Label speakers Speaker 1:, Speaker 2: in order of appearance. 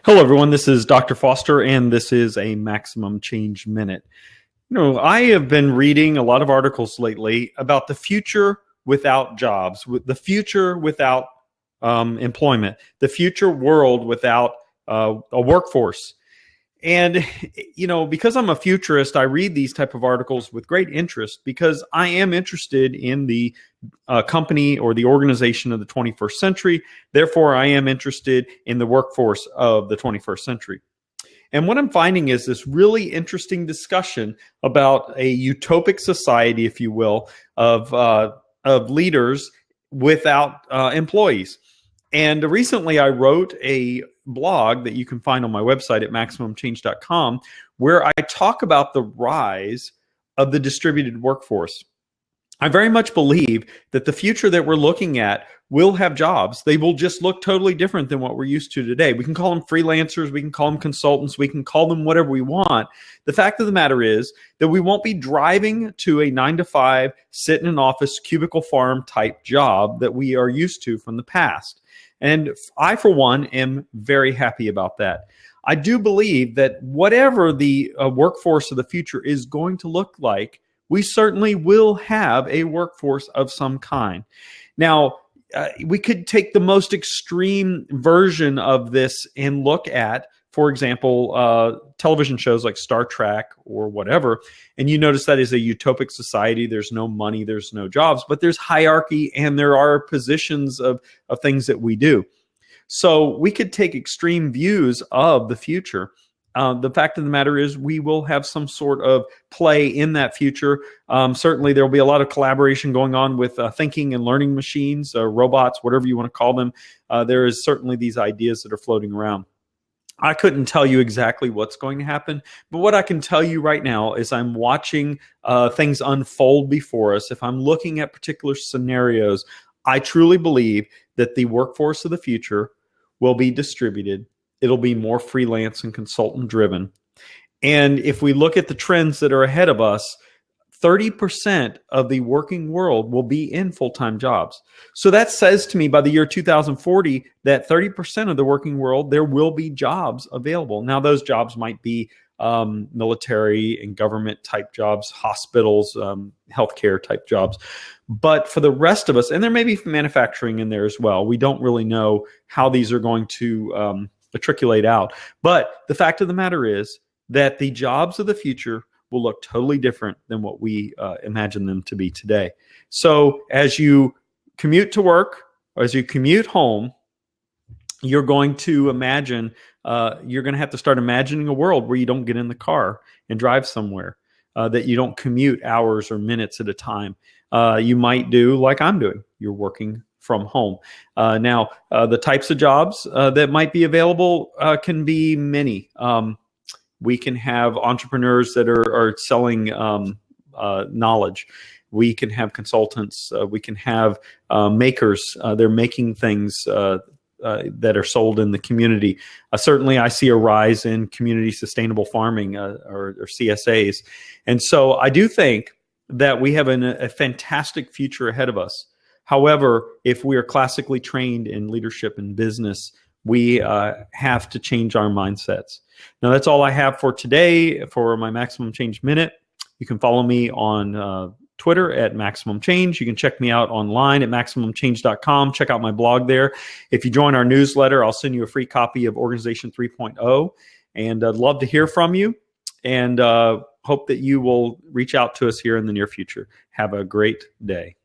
Speaker 1: Hello, everyone. This is Dr. Foster, and this is a Maximum Change Minute. I have been reading a lot of articles lately about the future without jobs, the future without employment, the future world without a workforce. And, because I'm a futurist, I read these type of articles with great interest because I am interested in the company or the organization of the 21st century. Therefore, I am interested in the workforce of the 21st century. And what I'm finding is this really interesting discussion about a utopic society, if you will, of leaders without employees. And recently I wrote a blog that you can find on my website at MaximumChange.com where I talk about the rise of the distributed workforce. I very much believe that the future that we're looking at will have jobs. They will just look totally different than what we're used to today. We can call them freelancers, we can call them consultants, we can call them whatever we want. The fact of the matter is that we won't be driving to a 9-to-5, sit in an office, cubicle farm type job that we are used to from the past. And I, for one, am very happy about that. I do believe that whatever the workforce of the future is going to look like, we certainly will have a workforce of some kind. Now, we could take the most extreme version of this and look at, for example, television shows like Star Trek or whatever, and you notice that is a utopic society. There's no money, there's no jobs, but there's hierarchy and there are positions of things that we do. So we could take extreme views of the future. The fact of the matter is we will have some sort of play in that future. Certainly there will be a lot of collaboration going on with thinking and learning machines, robots, whatever you want to call them. There is certainly these ideas that are floating around. I couldn't tell you exactly what's going to happen, but what I can tell you right now is I'm watching things unfold before us. If I'm looking at particular scenarios, I truly believe that the workforce of the future will be distributed. It'll be more freelance and consultant driven. And if we look at the trends that are ahead of us, 30% of the working world will be in full-time jobs. So that says to me by the year 2040 that 30% of the working world, there will be jobs available. Now, those jobs might be military and government type jobs, hospitals, healthcare type jobs. But for the rest of us, and there may be manufacturing in there as well, we don't really know how these are going to matriculate out. But the fact of the matter is that the jobs of the future will look totally different than what we imagine them to be today. So as you commute to work, or as you commute home, you're going to imagine, you're going to have to start imagining a world where you don't get in the car and drive somewhere, that you don't commute hours or minutes at a time. You might do like I'm doing. You're working from home. Now, the types of jobs that might be available can be many. We can have entrepreneurs that are selling knowledge. We can have consultants. We can have makers. They're making things that are sold in the community. Certainly, I see a rise in community sustainable farming or CSAs. And so I do think that we have a fantastic future ahead of us. However, if we are classically trained in leadership and business, we have to change our mindsets. Now, that's all I have for today for my Maximum Change Minute. You can follow me on Twitter at Maximum Change. You can check me out online at MaximumChange.com. Check out my blog there. If you join our newsletter, I'll send you a free copy of Organization 3.0. And I'd love to hear from you and hope that you will reach out to us here in the near future. Have a great day.